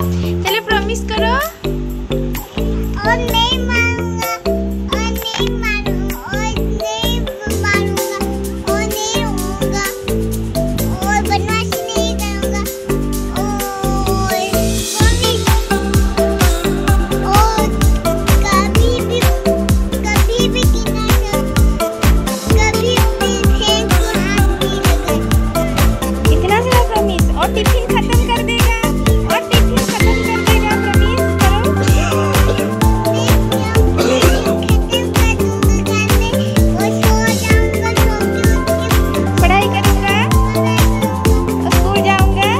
चलो प्रॉमिस करो। और नहीं मारूंगा, और नहीं मारूंगा, और नहीं मारूंगा, और नहीं होऊंगा, और बदमाशी नहीं करूंगा, और कभी भी किनारे, कभी भी फेंक को हाथ नहीं लगाए। इतना सारा प्रॉमिस। और टिफिन खत्म कर देगा, और टिफिन खत्म कर देगा। प्रॉमिस करो। पढ़ाई करूंगा, स्कूल जाऊंगा।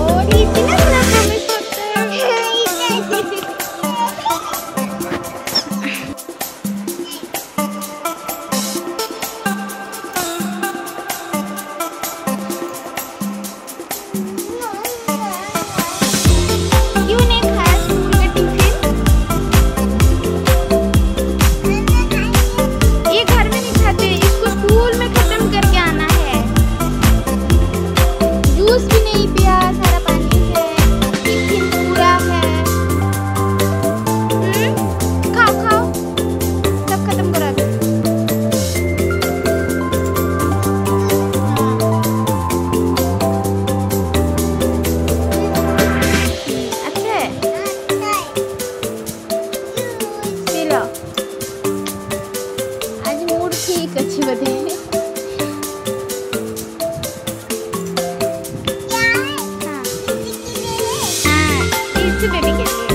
और इतना सारा प्रॉमिस होता है। क्यों नहीं खाया स्कूल का टिफिन? ये घर में नहीं खाते, इसको स्कूल में खत्म करके आना है। जूस भी नहीं पिया, सारा पानी है, टिफिन पूरा है। खाओ खाओ, सब खत्म करो अभी। अच्छा है, पी लो। आज मूड ठीक अच्छी बधे। इसी बेबी के लिए।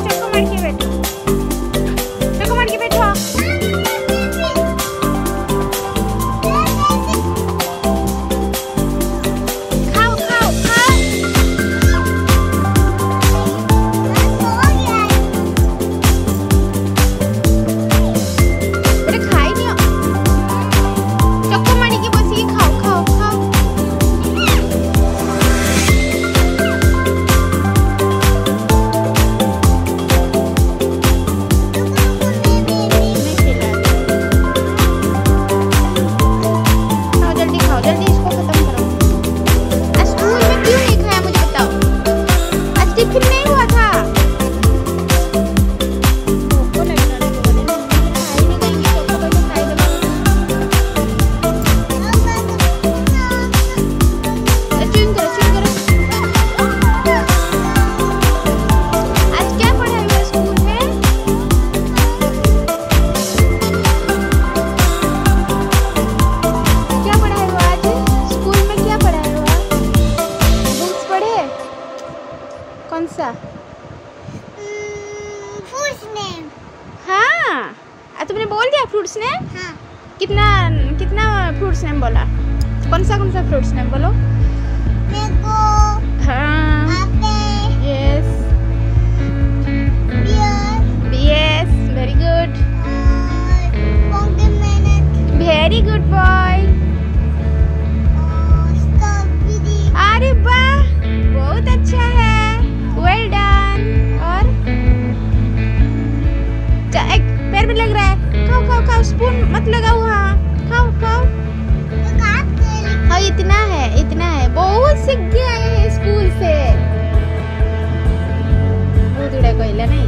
चक्को मार के बैठो, चक्को मार के बैठो। खाओ खाओ खाओ। अरे खाई नहीं हो। चक्को मार के बसी खाओ खाओ खाओ। खाओ जल्दी खाओ, जल्दी इसको खत्म करो। आज स्कूल में क्यों नहीं खाया मुझे बताओ? आज टिफिन नहीं हुआ था। भूख लग रहा है, खाई नहीं कहीं चोको पहले खाई दो। चुन करो, चुन करो। आज क्या पढ़ाई हुआ स्कूल में? क्या पढ़ाई हुआ आज स्कूल में? क्या पढ़ाई हुआ? बुक्स पढ़े? कौन सा? Fruits name. हाँ, तुमने बोल दिया फ्रूट्स नेम? हाँ, कितना कितना फ्रूट्स नेम बोला? कौन सा फ्रूट्स नेम बोलो? मैंगो, हाँ, apple, yes pear, yes, very good, और पोमेग्रेनेट, वेरी गुड बॉय। और स्ट्रॉबेरी। अरे वाह, बहुत अच्छा है, वेल डन। और एक पैर में लग रहा है। खाओ खाओ खाओ, स्पून मत लगाओ। हाँ खाओ खाओ। हाँ इतना है, बहुत सीख के आए हैं स्कूल से। बहुत गुड़ा कहला नहीं,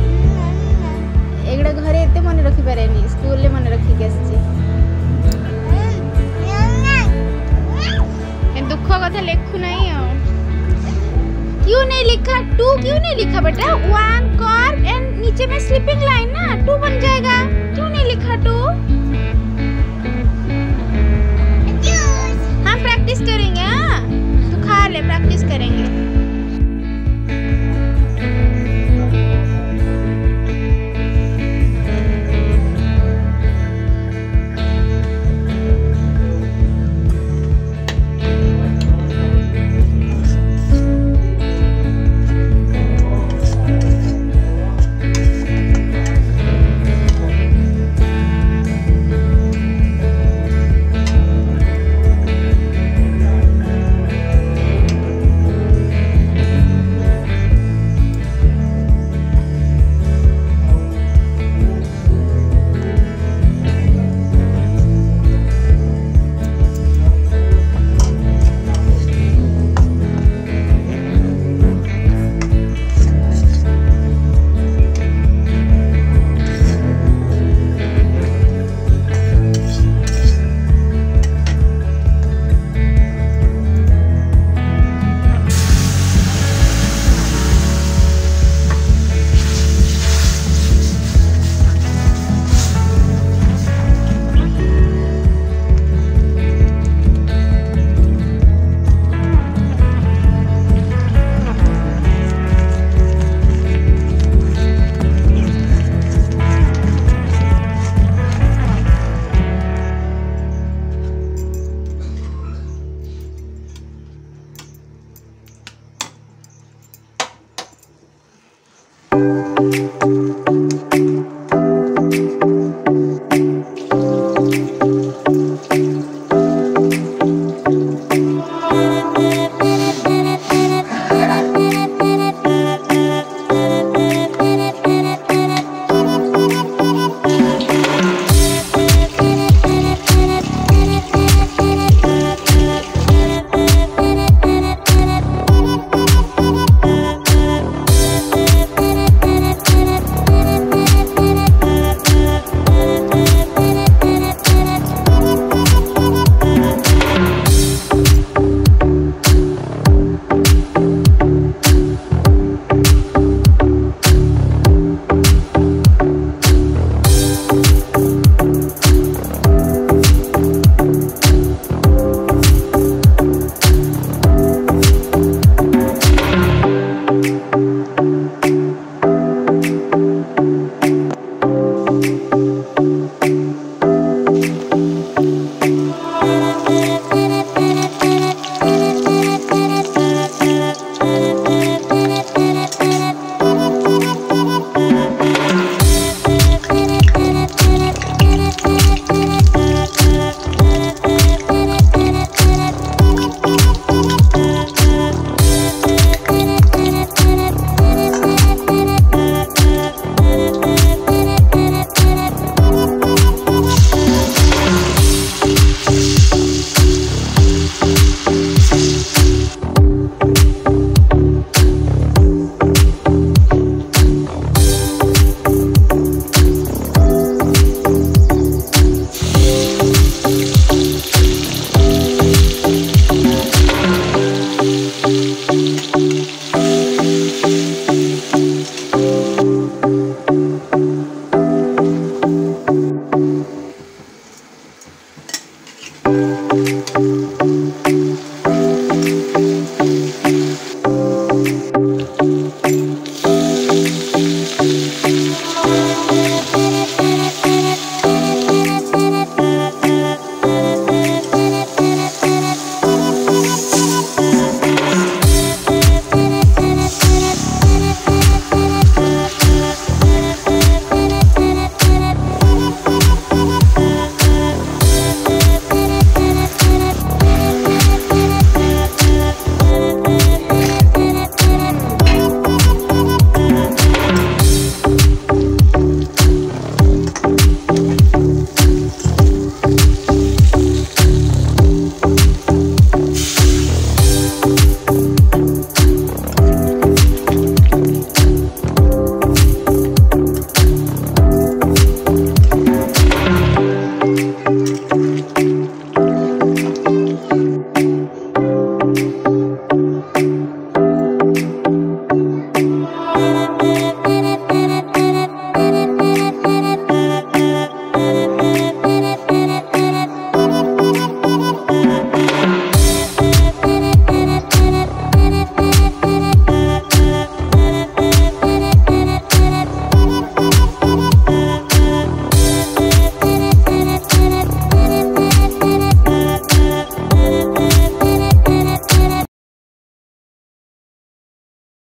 एगुड़ा घरे एते मन रखी पारे नहीं, स्कूल ले मन रखी के आसी। दुख कथा लिखु नहीं हो। क्यों नहीं लिखा? 2 क्यों नहीं लिखा बेटा? 1 कर एंड नीचे में स्लीपिंग लाइन ना 2 बन जाएगा। क्यों नहीं लिखा 2? हम प्रैक्टिस करेंगे। हाँ तू खा ले, प्रैक्टिस करेंगे। है।